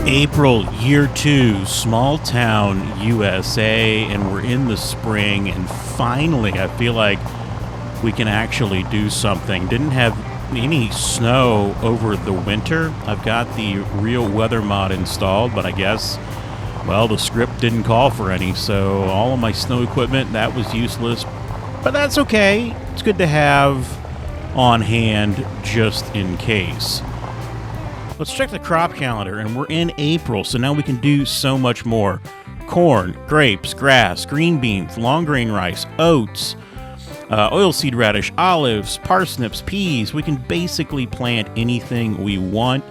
April, year 2, small town USA, and we're in the spring, and finally I feel like we can actually do something. Didn't have any snow over the winter. I've got the real weather mod installed, but I guess, well, the script didn't call for any, so all of my snow equipment, that was useless. But that's okay. It's good to have on hand just in case. Let's check the crop calendar, and we're in April, so now we can do so much more. Corn, grapes, grass, green beans, long grain rice, oats, oilseed radish, olives, parsnips, peas. We can basically plant anything we want,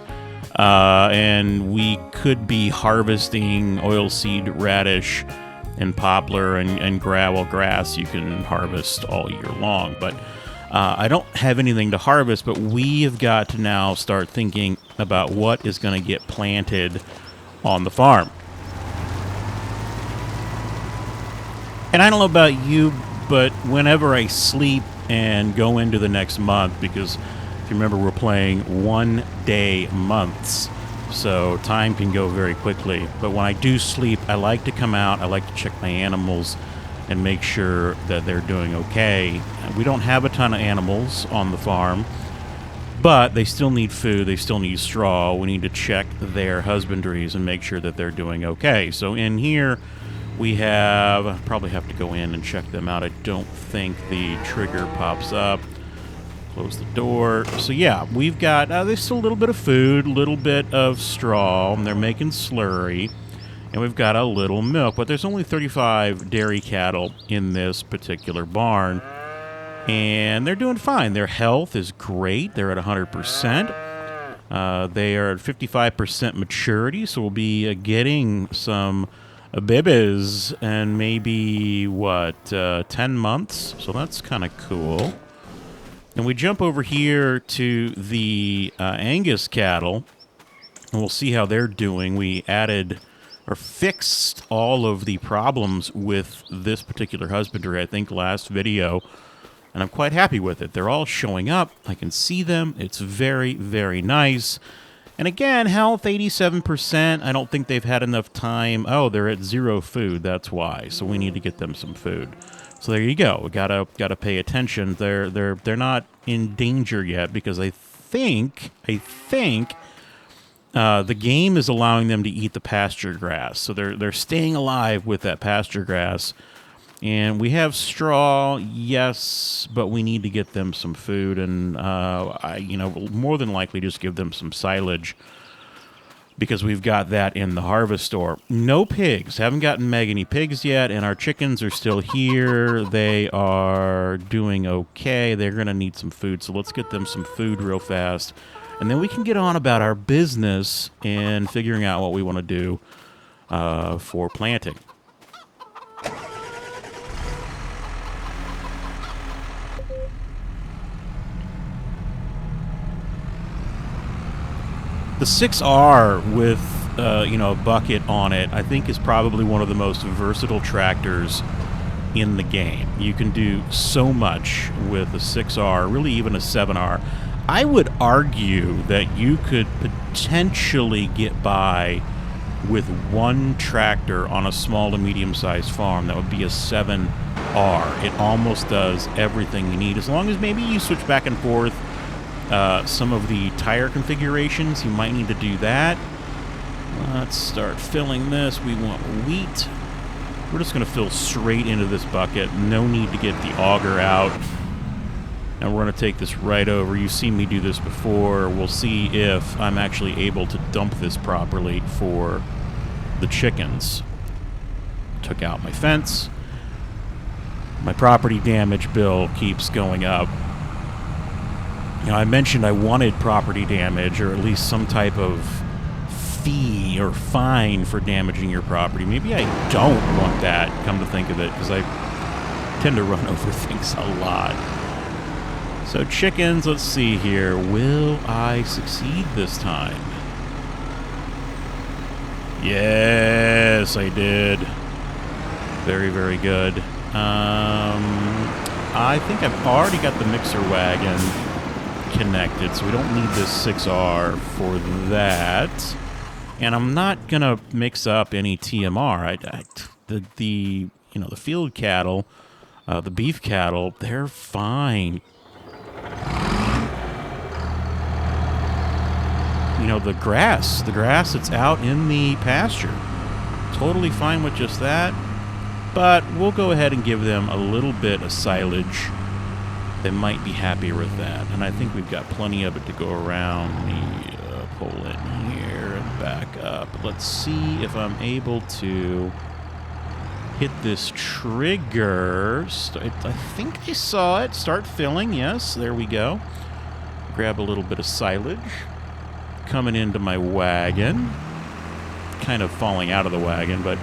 and we could be harvesting oilseed radish and poplar and gravel grass. You can harvest all year long, but I don't have anything to harvest, but we have got to now start thinking about what is going to get planted on the farm. And I don't know about you, but whenever I sleep and go into the next month, because if you remember, we're playing 1-day months, so time can go very quickly. But when I do sleep, I like to come out, I like to check my animals and make sure that they're doing okay. We don't have a ton of animals on the farm, but they still need food, they still need straw. We need to check their husbandries and make sure that they're doing okay. So in here, we have, probably have to go in and check them out. I don't think the trigger pops up. Close the door. So yeah, we've got, there's still a little bit of food, a little bit of straw, and they're making slurry. And we've got a little milk, but there's only 35 dairy cattle in this particular barn. And they're doing fine. Their health is great. They're at 100%. They are at 55% maturity, so we'll be getting some babies in maybe, 10 months? So that's kind of cool. And we jump over here to the Angus cattle, and we'll see how they're doing. We added or fixed all of the problems with this particular husbandry, I think, last video, and I'm quite happy with it. They're all showing up. I can see them. It's very, very nice. And again, health 87%. I don't think they've had enough time. Oh, they're at 0 food. That's why. So we need to get them some food. So there you go. We gotta pay attention. They're not in danger yet because I think the game is allowing them to eat the pasture grass. So they're staying alive with that pasture grass. And we have straw, yes, but we need to get them some food, and more than likely just give them some silage because we've got that in the harvest store. No pigs. Haven't gotten Meg any pigs yet, and our chickens are still here. They are doing okay. They're going to need some food, so let's get them some food real fast. And then we can get on about our business and figuring out what we want to do for planting. The 6R with a bucket on it, I think, is probably one of the most versatile tractors in the game. You can do so much with a 6R, really even a 7R. I would argue that you could potentially get by with one tractor on a small to medium-sized farm. That would be a 7R. It almost does everything you need, as long as maybe you switch back and forth some of the tire configurations. You might need to do that. Let's start filling this. We want wheat. We're just going to fill straight into this bucket. No need to get the auger out. And we're going to take this right over. You've seen me do this before. We'll see if I'm actually able to dump this properly for the chickens. Took out my fence. My property damage bill keeps going up. I mentioned I wanted property damage, or at least some type of fee or fine for damaging your property. Maybe I don't want that, come to think of it, because I tend to run over things a lot. So chickens, let's see here. Will I succeed this time? Yes, I did. Very, very good. I think I've already got the mixer wagon connected, so we don't need this 6R for that. And I'm not going to mix up any TMR. The field cattle, the beef cattle, they're fine. You know, the grass that's out in the pasture, totally fine with just that. But we'll go ahead and give them a little bit of silage. They might be happier with that. And I think we've got plenty of it to go around. Let me pull in here and back up. Let's see if I'm able to hit this trigger. I think I saw it start filling. Yes, there we go. Grab a little bit of silage. Coming into my wagon. Kind of falling out of the wagon, but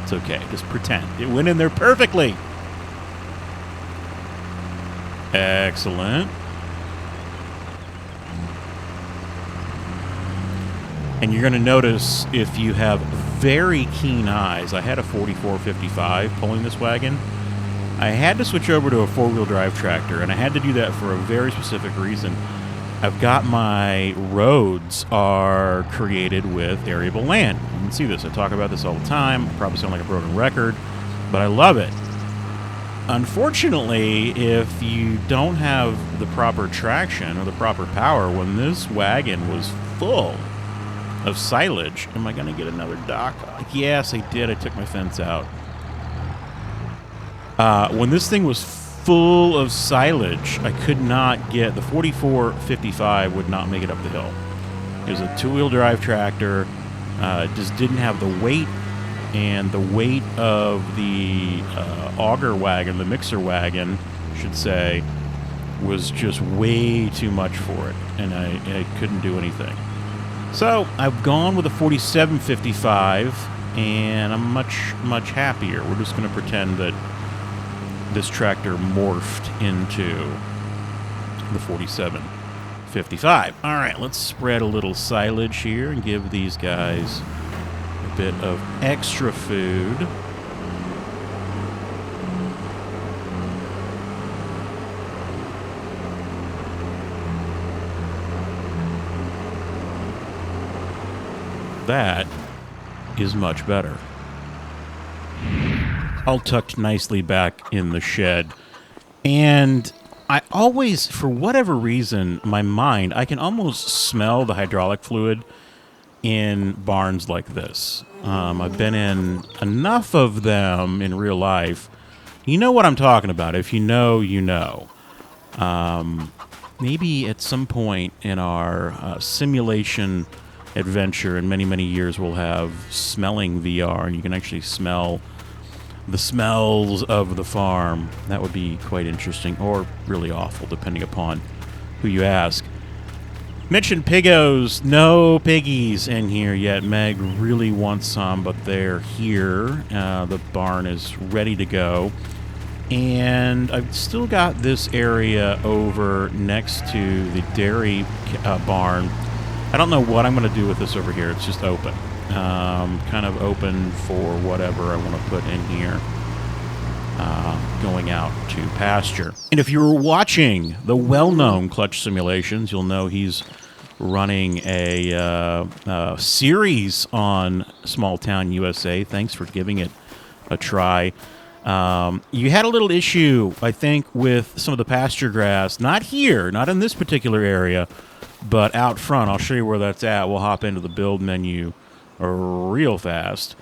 it's okay. Just pretend. It went in there perfectly. Excellent. And you're going to notice if you have very keen eyes, I had a 4455 pulling this wagon. I had to switch over to a four-wheel drive tractor, and I had to do that for a very specific reason. I've got my roads are created with arable land. You can see this. I talk about this all the time. I probably sound like a broken record, but I love it. Unfortunately, if you don't have the proper traction or the proper power, when this wagon was full of silage, am I going to get another dock? Yes, I did. I took my fence out. When this thing was full of silage, I could not get the 4455 would not make it up the hill. It was a two-wheel drive tractor. It just didn't have the weight, and the weight of the auger wagon, the mixer wagon, I should say, was just way too much for it, and I couldn't do anything. So I've gone with a 4755, and I'm much happier. We're just going to pretend that this tractor morphed into the 4755. All right, let's spread a little silage here and give these guys a bit of extra food. That is much better. All tucked nicely back in the shed. And I always, for whatever reason, my mind, I can almost smell the hydraulic fluid in barns like this. I've been in enough of them in real life. You know what I'm talking about. If you know, you know. Maybe at some point in our simulation adventure in many, many years, we'll have smelling VR, and you can actually smell the smells of the farm. That would be quite interesting, or really awful, depending upon who you ask. Mentioned piggos. No piggies in here yet. Meg really wants some, but they're here. The barn is ready to go. And I've still got this area over next to the dairy barn. I don't know what I'm going to do with this over here. It's just open. Kind of open for whatever I want to put in here. Going out to pasture. And if you're watching the well-known Clutch Simulations, you'll know he's running a series on Small Town USA. Thanks for giving it a try. You had a little issue, I think, with some of the pasture grass. Not here, not in this particular area, but out front. I'll show you where that's at. We'll hop into the build menu real fast.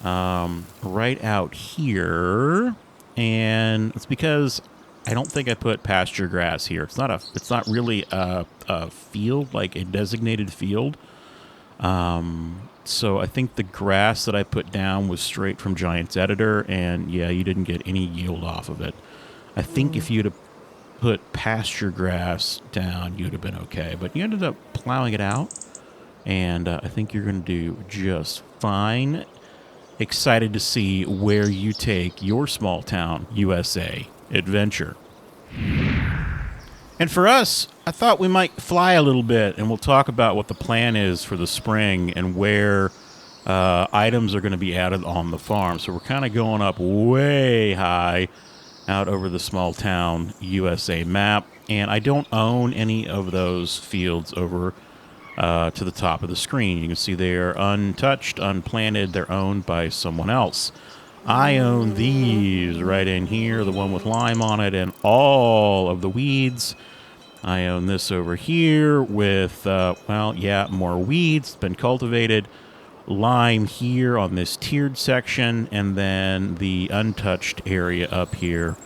Right out here. And it's because I don't think I put pasture grass here. It's not really a field, like a designated field. So I think the grass that I put down was straight from Giant's Editor, and yeah, you didn't get any yield off of it. I think if you'd have put pasture grass down, you'd have been okay. But you ended up plowing it out, and I think you're going to do just fine. Excited to see where you take your Small Town USA adventure. And for us, I thought we might fly a little bit, and we'll talk about what the plan is for the spring and where items are going to be added on the farm. So we're kind of going up way high out over the Small Town USA map, and I don't own any of those fields over to the top of the screen. You can see they are untouched, unplanted. They're owned by someone else. I own these right in here, the one with lime on it and all of the weeds. I own this over here with, well, yeah, more weeds. It's been cultivated. Lime here on this tiered section, and then the untouched area up here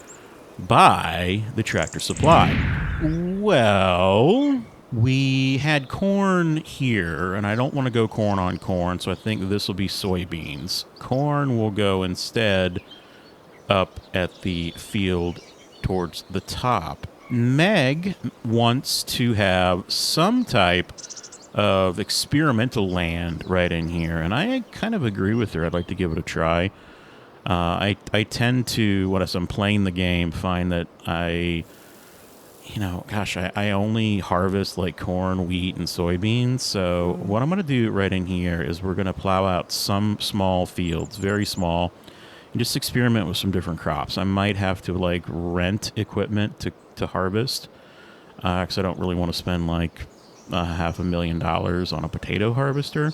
by the Tractor Supply. Well, we had corn here, and I don't want to go corn on corn, so I think this will be soybeans. Corn will go instead up at the field towards the top. Meg wants to have some type of experimental land right in here, and I kind of agree with her. I'd like to give it a try. I tend to, as I'm playing the game, find that I only harvest like corn, wheat, and soybeans. So what I'm going to do right in here is we're going to plow out some small fields, very small, and just experiment with some different crops. I might have to like rent equipment to harvest, because I don't really want to spend like $500,000 on a potato harvester.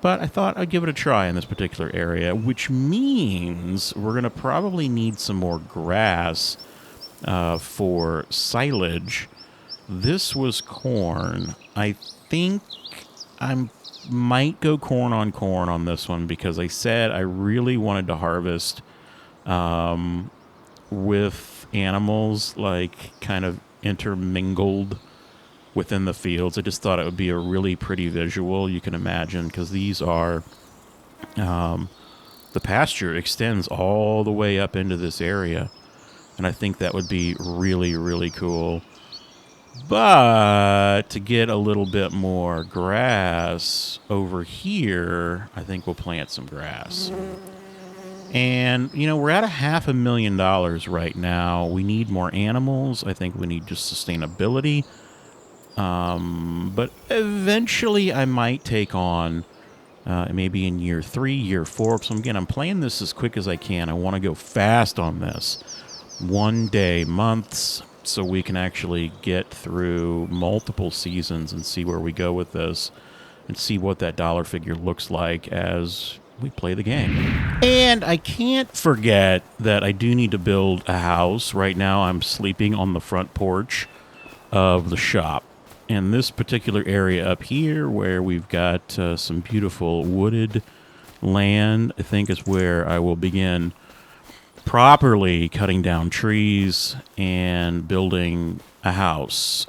But I thought I'd give it a try in this particular area, which means we're going to probably need some more grass for silage. This was corn. I think I might go corn on this one, because I said I really wanted to harvest with animals, like kind of intermingled within the fields. I just thought it would be a really pretty visual, you can imagine, because these are, the pasture extends all the way up into this area, and I think that would be really, really cool. But to get a little bit more grass over here, I think we'll plant some grass. And, we're at $500,000 right now. We need more animals. I think we need just sustainability. But eventually I might take on, maybe in year 3, year 4. So again, I'm playing this as quick as I can. I want to go fast on this. 1 day, months, so we can actually get through multiple seasons and see where we go with this and see what that dollar figure looks like as we play the game. And I can't forget that I do need to build a house. Right now I'm sleeping on the front porch of the shop. And this particular area up here where we've got some beautiful wooded land, I think is where I will begin properly cutting down trees and building a house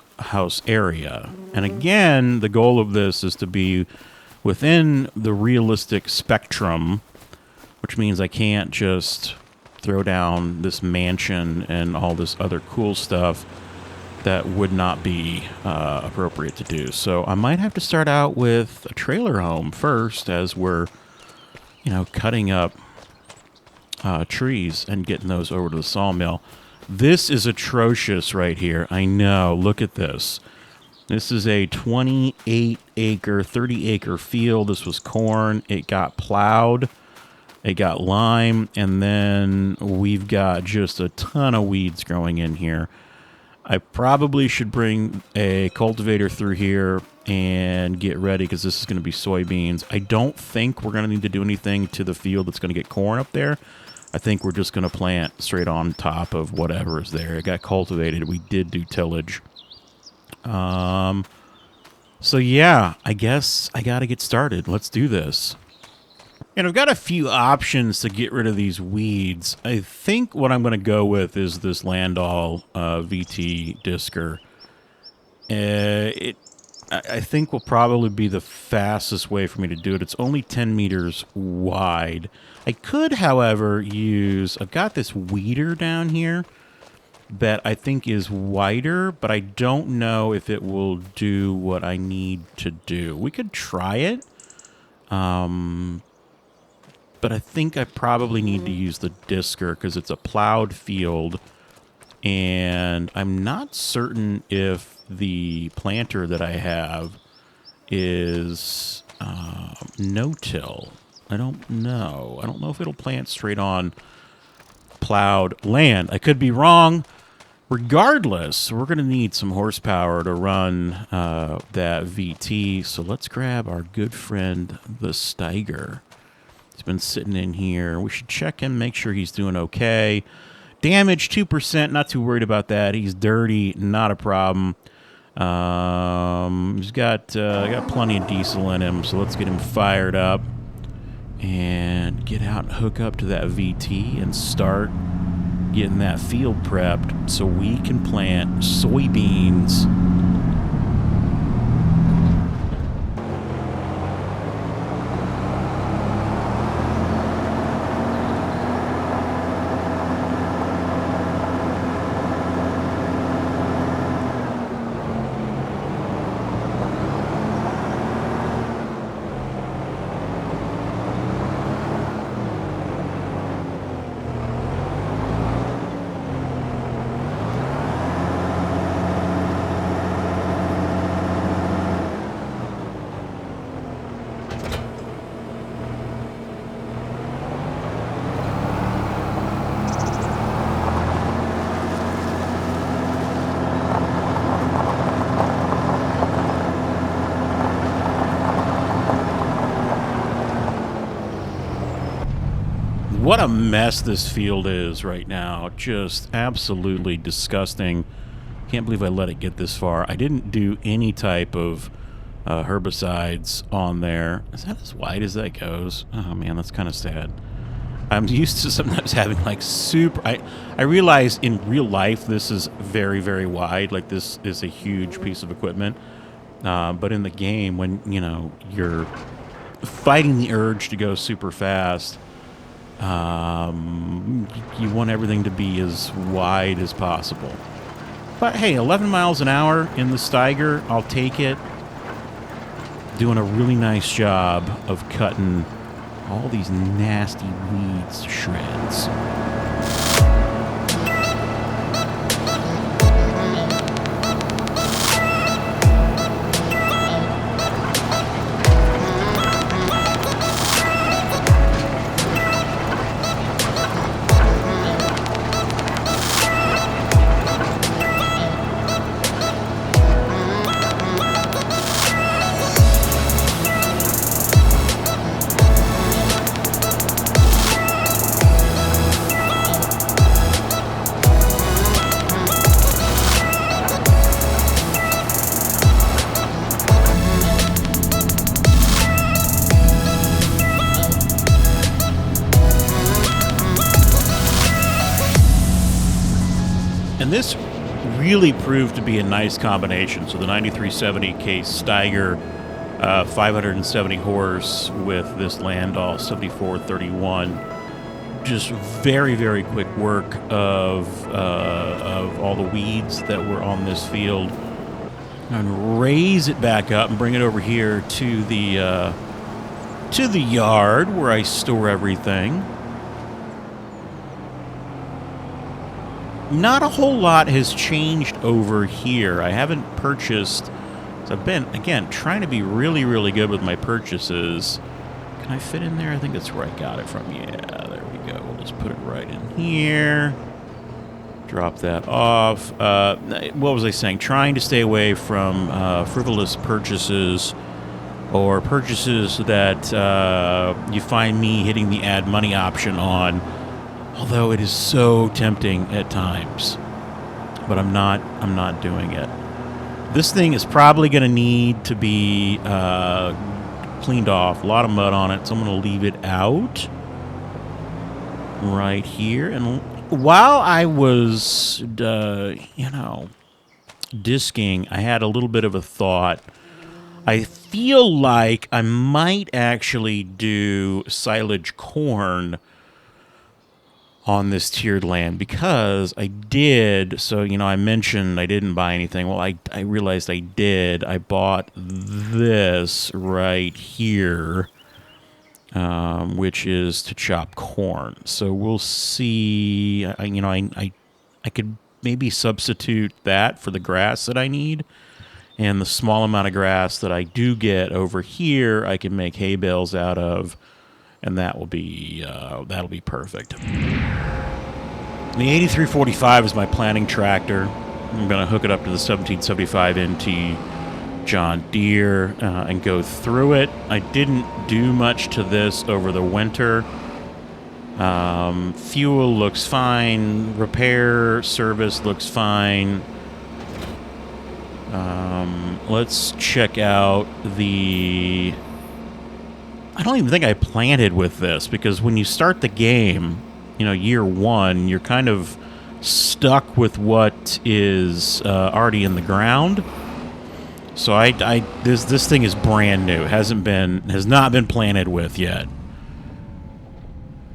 area. And again, the goal of this is to be within the realistic spectrum, which means I can't just throw down this mansion and all this other cool stuff that would not be appropriate to do. So I might have to start out with a trailer home first, as we're, cutting up trees and getting those over to the sawmill. This is atrocious right here. I know. Look at this. This is a 28-acre, 30-acre field. This was corn. It got plowed. It got lime. And then we've got just a ton of weeds growing in here. I probably should bring a cultivator through here and get ready, because this is going to be soybeans. I don't think we're going to need to do anything to the field that's going to get corn up there. I think we're just going to plant straight on top of whatever is there. It got cultivated. We did do tillage. So yeah, I guess I got to get started. Let's do this. And I've got a few options to get rid of these weeds. I think what I'm going to go with is this Landau VT Disker. I think will probably be the fastest way for me to do it. It's only 10 meters wide. I could, however, I've got this weeder down here that I think is wider, but I don't know if it will do what I need to do. We could try it. But I think I probably need to use the Disker because it's a plowed field, and I'm not certain if the planter that I have is no-till. I don't know. I don't know if it'll plant straight on plowed land. I could be wrong. Regardless, we're going to need some horsepower to run that VT. So let's grab our good friend, the Steiger. He's been sitting in here. We should check him, make sure he's doing okay. Damage, 2%. Not too worried about that. He's dirty. Not a problem. He's got plenty of diesel in him, so let's get him fired up and get out and hook up to that VT and start getting that field prepped so we can plant soybeans. What a mess this field is right now. Just absolutely disgusting. Can't believe I let it get this far. I didn't do any type of herbicides on there. Is that as wide as that goes? Oh man, that's kind of sad. I'm used to sometimes having like super... I realize in real life this is very, very wide. Like this is a huge piece of equipment. But in the game, when, you know, you're fighting the urge to go super fast... you want everything to be as wide as possible. But hey, 11 miles an hour in the Steiger, I'll take it. Doing a really nice job of cutting all these nasty weeds to shreds. And this really proved to be a nice combination. So the 9370 case Steiger, 570 horse with this Landau 7431. Just very, very quick work of all the weeds that were on this field. And raise it back up and bring it over here to the yard where I store everything. Not a whole lot has changed over here. I haven't purchased... So I've been, again, trying to be really, really good with my purchases. Can I fit in there? I think that's where I got it from. Yeah, there we go. We'll just put it right in here. Drop that off. What was I saying? Trying to stay away from frivolous purchases or purchases that you find me hitting the add money option on. Although it is so tempting at times, but I'm not doing it. This thing is probably going to need to be cleaned off. A lot of mud on it, so I'm going to leave it out right here. And while I was, disking, I had a little bit of a thought. I feel like I might actually do silage corn on this tiered land because I did. So, I mentioned I didn't buy anything. Well, I realized I did. I bought this right here, which is to chop corn. So we'll see. I could maybe substitute that for the grass that I need. And the small amount of grass that I do get over here, I can make hay bales out of. And that'll be perfect. The 8345 is my planting tractor. I'm going to hook it up to the 1775 NT John Deere and go through it. I didn't do much to this over the winter. Fuel looks fine. Repair service looks fine. Let's check out the... I don't even think I planted with this, because when you start the game, you know, year one, you're kind of stuck with what is already in the ground. So this thing is brand new. Has not been planted with yet.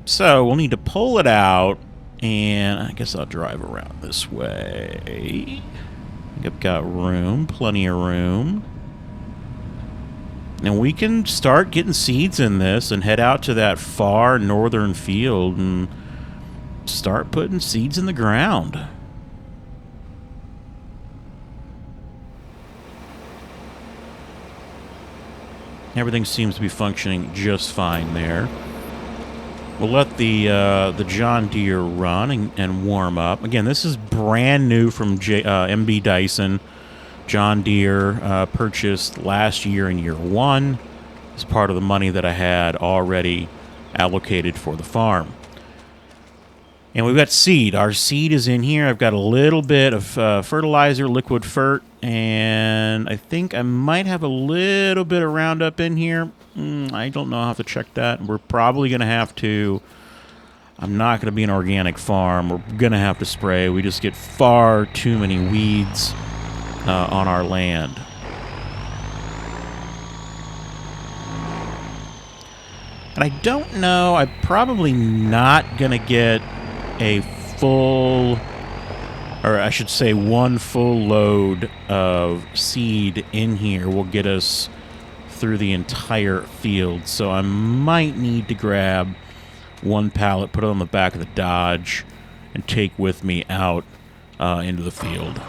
So we'll need to pull it out, and I guess I'll drive around this way. I think I've got room, plenty of room. And we can start getting seeds in this and head out to that far northern field and start putting seeds in the ground. Everything seems to be functioning just fine there. We'll let the John Deere run and warm up. Again, this is brand new from MB Dyson. John Deere purchased last year in year one as part of the money that I had already allocated for the farm. And we've got seed. Our seed is in here. I've got a little bit of fertilizer, liquid fert, and I think I might have a little bit of Roundup in here. I don't know. I'll have to check that. We're probably going to have to... I'm not going to be an organic farm. We're going to have to spray. We just get far too many weeds on our land. And I don't know, I'm probably not going to get a full, or I should say one full load of seed in here will get us through the entire field. So I might need to grab one pallet, put it on the back of the Dodge, and take with me out into the field.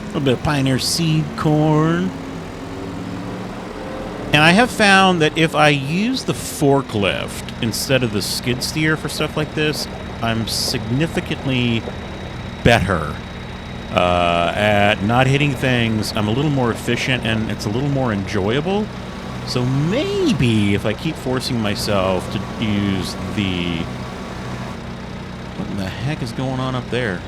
A little bit of Pioneer seed corn. And I have found that if I use the forklift instead of the skid steer for stuff like this, I'm significantly better at not hitting things. I'm a little more efficient, and it's a little more enjoyable. So maybe if I keep forcing myself to use the... What in the heck is going on up there?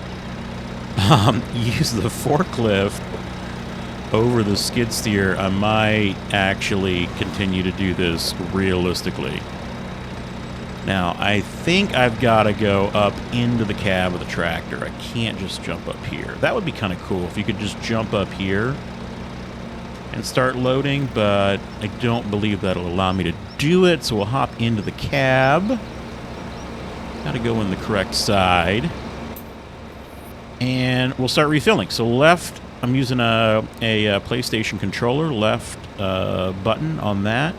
Use the forklift over the skid steer, I might actually continue to do this realistically. Now, I think I've got to go up into the cab of the tractor. I can't just jump up here. That would be kind of cool if you could just jump up here and start loading, but I don't believe that'll allow me to do it, so we'll hop into the cab. Got to go in the correct side. And we'll start refilling. So left, I'm using a PlayStation controller, left button on that,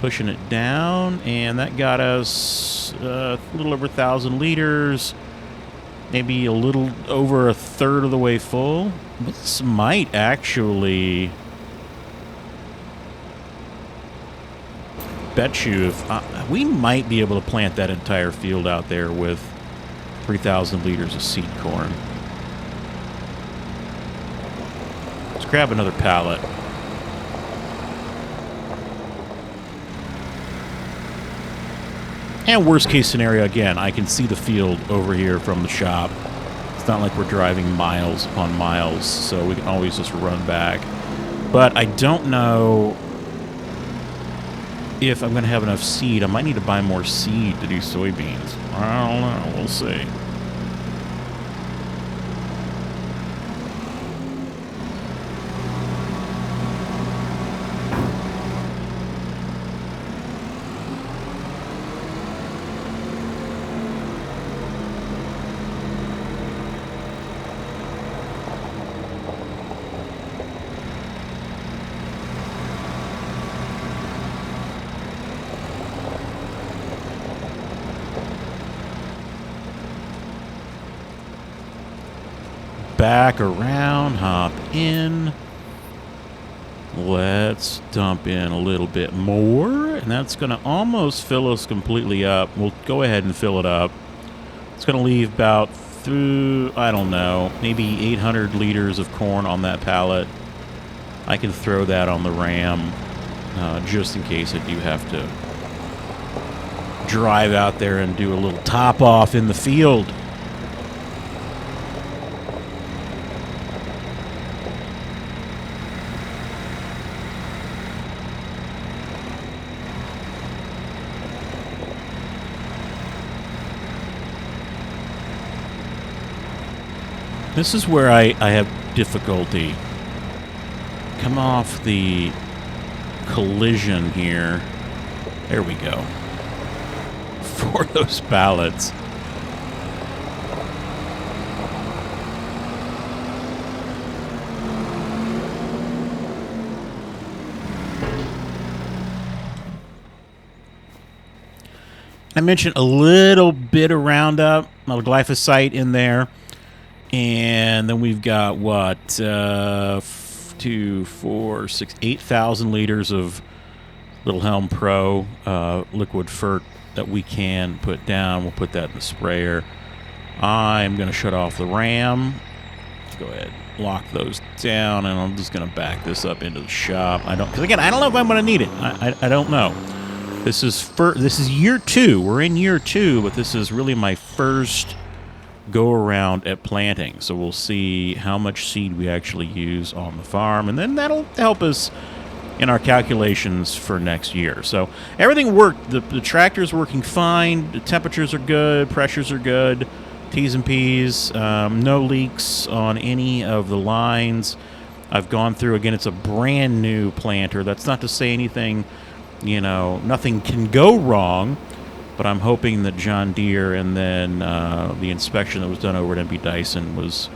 pushing it down, and that got us a little over 1,000 liters, maybe a little over a third of the way full. This might actually... bet you if we might be able to plant that entire field out there with 3,000 liters of seed corn. Let's grab another pallet. And worst case scenario, again, I can see the field over here from the shop. It's not like we're driving miles upon miles, so we can always just run back. But I don't know if I'm going to have enough seed. I might need to buy more seed to do soybeans. I don't know. We'll see. back around, hop in. Let's dump in a little bit more, and that's going to almost fill us completely up. We'll go ahead and fill it up. It's going to leave about, I don't know, maybe 800 liters of corn on that pallet. I can throw that on the Ram just in case I do have to drive out there and do a little top off in the field. This is where I have difficulty. Come off the collision here. There we go. For those pallets. I mentioned a little bit of Roundup, glyphosate in there. And then we've got, what, 2, 4, 6, 8,000 liters of Little Helm Pro liquid fert that we can put down. We'll put that in the sprayer. I'm going to shut off the Ram. Go ahead, lock those down, and I'm just going to back this up into the shop. Because again, I don't know if I'm going to need it. I don't know. This is year 2. We're in year 2, but this is really my first go around at planting, so we'll see how much seed we actually use on the farm, and then that'll help us in our calculations for next year. So everything worked. The tractor's working fine. The temperatures are good. Pressures are good. T's and P's. No leaks on any of the lines. I've gone through, again, it's a brand new planter. That's not to say anything, you know, nothing can go wrong. But I'm hoping that John Deere and then the inspection that was done over at MB Dyson was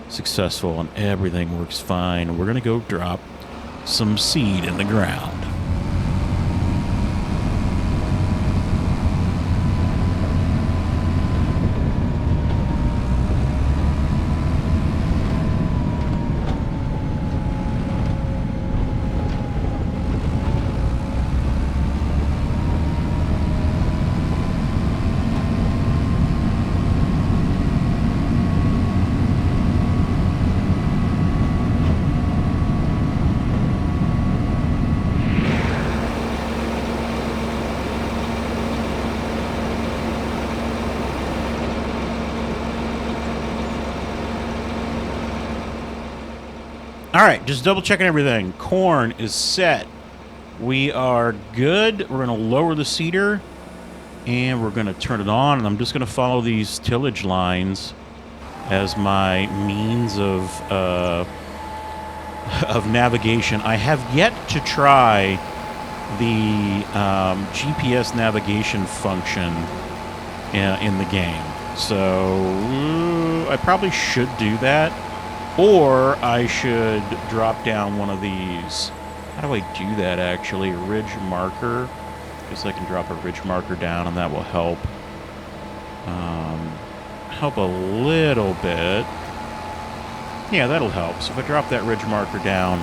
successful and everything works fine. We're going to go drop some seed in the ground. All right, just double checking everything. Corn is set. We are good. We're going to lower the seeder, and we're going to turn it on, and I'm just going to follow these tillage lines as my means of navigation. I have yet to try the GPS navigation function in the game, so I probably should do that. Or I should drop down one of these. How do I do that, actually? Ridge marker. Guess I can drop a ridge marker down, and that will help. Help a little bit. Yeah, that'll help. So if I drop that ridge marker down,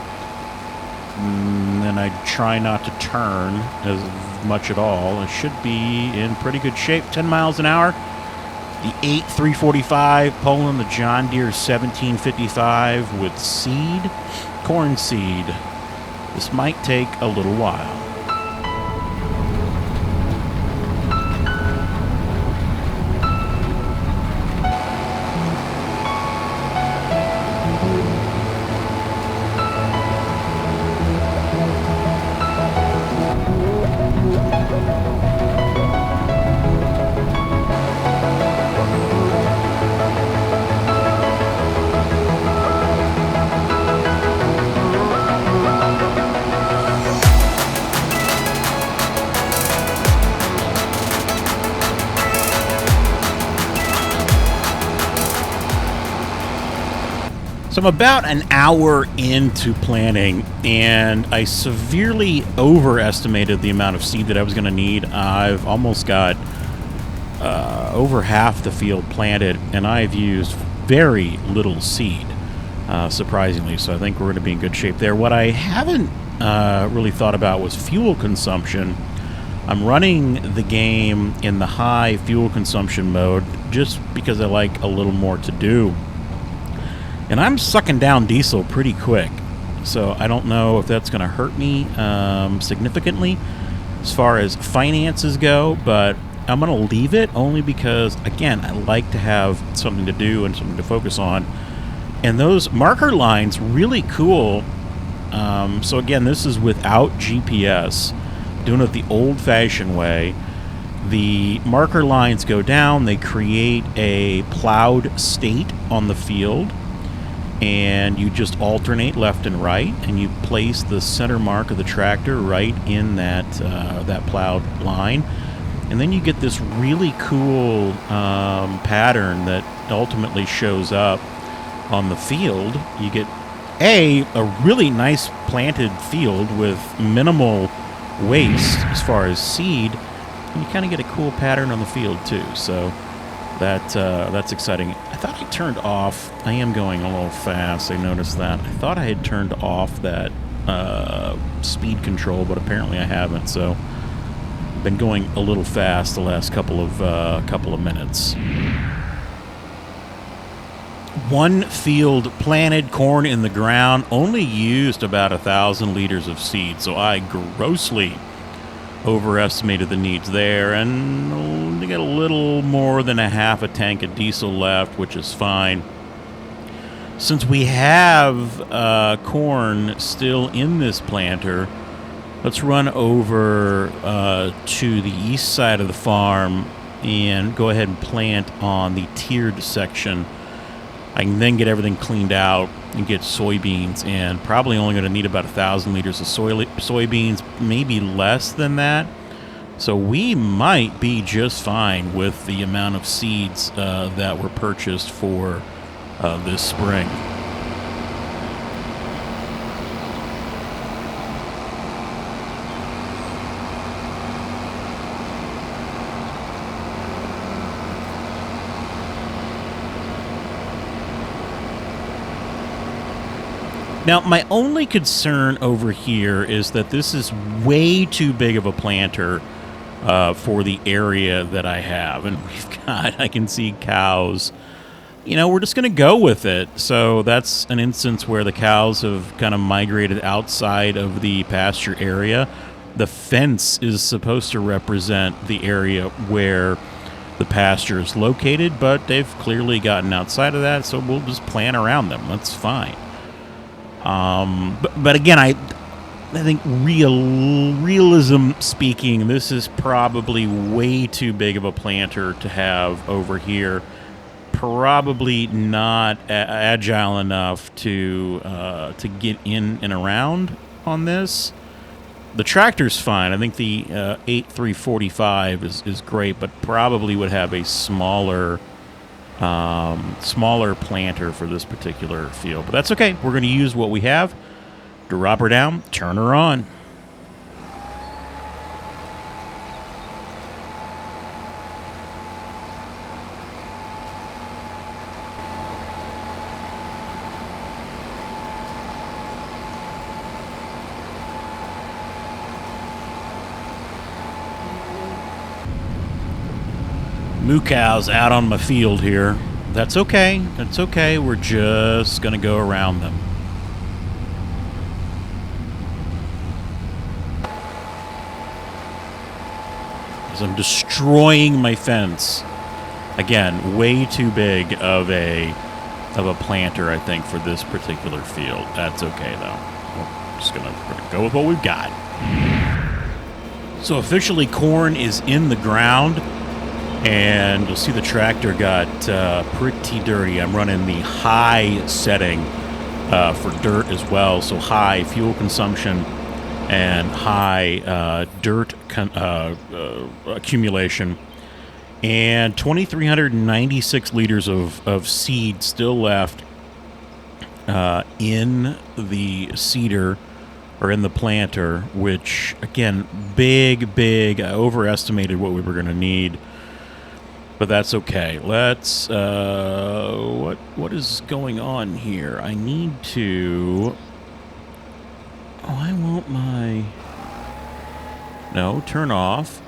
then I try not to turn as much at all. I should be in pretty good shape. 10 miles an hour. The 8345 pulling the John Deere 1755 with seed, corn seed. This might take a little while. So I'm about an hour into planting, and I severely overestimated the amount of seed that I was going to need. I've almost got over half the field planted, and I've used very little seed. surprisingly. So I think we're going to be in good shape there. What I haven't really thought about was fuel consumption. I'm running the game in the high fuel consumption mode just because I like a little more to do. And I'm sucking down diesel pretty quick. So I don't know if that's going to hurt me significantly as far as finances go, but I'm going to leave it only because, again, I like to have something to do and something to focus on. And those marker lines, really cool. So again, this is without GPS, doing it the old-fashioned way. The marker lines go down, they create a plowed state on the field, and you just alternate left and right, and you place the center mark of the tractor right in that that plowed line, and then you get this really cool pattern that ultimately shows up on the field. You get a really nice planted field with minimal waste as far as seed, and you kind of get a cool pattern on the field too. So that's exciting. I thought I turned off. I am going a little fast. I noticed that. I thought I had turned off that speed control, but apparently I haven't. So I've been going a little fast the last couple of minutes. One field planted, corn in the ground, only used about 1,000 liters of seed. So I grossly overestimated the needs there, and they got a little more than a half a tank of diesel left, which is fine. Since we have corn still in this planter, let's run over to the east side of the farm and go ahead and plant on the tiered section. I can then get everything cleaned out and get soybeans, and probably only going to need about 1,000 liters of soybeans, maybe less than that. So we might be just fine with the amount of seeds that were purchased for this spring. Now, my only concern over here is that this is way too big of a planter for the area that I have. And I can see cows. You know, we're just going to go with it. So that's an instance where the cows have kind of migrated outside of the pasture area. The fence is supposed to represent the area where the pasture is located, but they've clearly gotten outside of that, so we'll just plan around them. That's fine. But again, I think realism speaking, this is probably way too big of a planter to have over here. Probably not agile enough to get in and around on this. The tractor's fine. I think the 8345 is great, but probably would have a smaller planter for this particular field. But that's okay. We're going to use what we have. Drop her down, turn her on. Moo cows out on my field here. That's okay. That's okay. We're just going to go around them. As I'm destroying my fence. Again, way too big of a planter, I think, for this particular field. That's okay, though. We're just going to go with what we've got. So officially, corn is in the ground. And you'll see the tractor got pretty dirty. I'm running the high setting for dirt as well. So high fuel consumption and high dirt accumulation. And 2,396 liters of seed still left in the seeder or in the planter, which, again, big, I overestimated what we were going to need. But that's okay. Let's, what is going on here? I need to, I want my, no, turn off,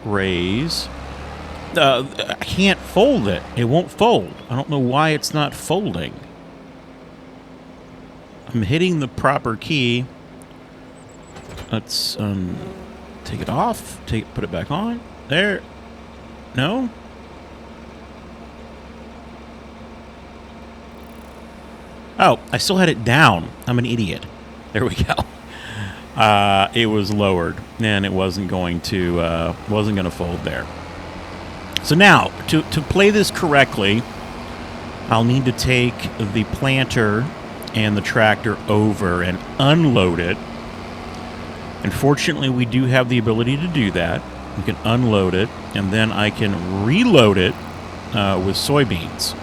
raise. I can't fold it. It won't fold. I don't know why it's not folding. I'm hitting the proper key. Let's, take it off, put it back on. There. No? Oh, I still had it down. I'm an idiot. There we go. It was lowered, and it wasn't going to fold there. So now, to play this correctly, I'll need to take the planter and the tractor over and unload it. And fortunately, we do have the ability to do that. We can unload it, and then I can reload it with soybeans.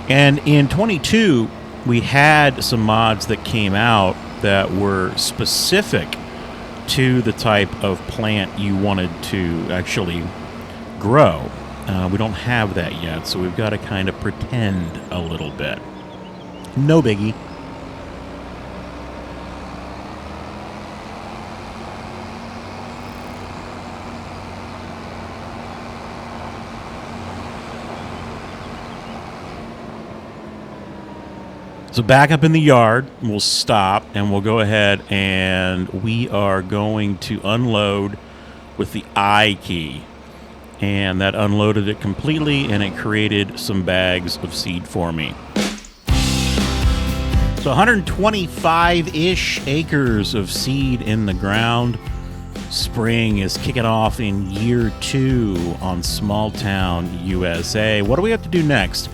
And in 22, we had some mods that came out that were specific to the type of plant you wanted to actually grow. We don't have that yet, so we've got to kind of pretend a little bit. No biggie. So back up in the yard, we'll stop, and we'll go ahead and we are going to unload with the I key. And that unloaded it completely, and it created some bags of seed for me. So 125-ish acres of seed in the ground. Spring is kicking off in year 2 on Small Town, USA. What do we have to do next?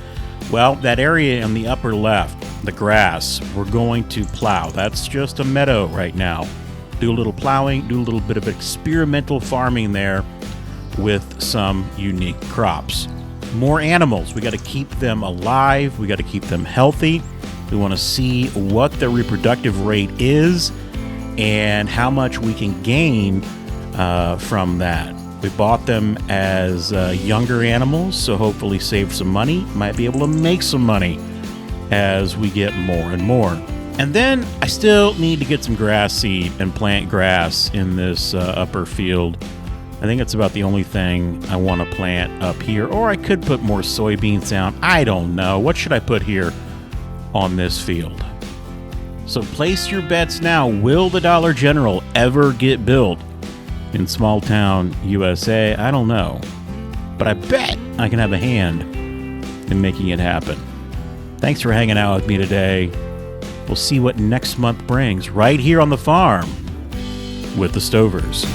Well, that area in the upper left, the grass, we're going to plow. That's just a meadow right now. Do a little plowing, do a little bit of experimental farming there with some unique crops. More animals. We got to keep them alive. We got to keep them healthy. We want to see what their reproductive rate is and how much we can gain from that. We bought them as younger animals, so hopefully save some money. Might be able to make some money as we get more and more. And then I still need to get some grass seed and plant grass in this upper field. I think it's about the only thing I want to plant up here. Or I could put more soybeans down. I don't know. What should I put here on this field? So place your bets now. Will the Dollar General ever get built in Small Town, USA? I don't know. But I bet I can have a hand in making it happen. Thanks for hanging out with me today. We'll see what next month brings right here on the farm with the Stovers.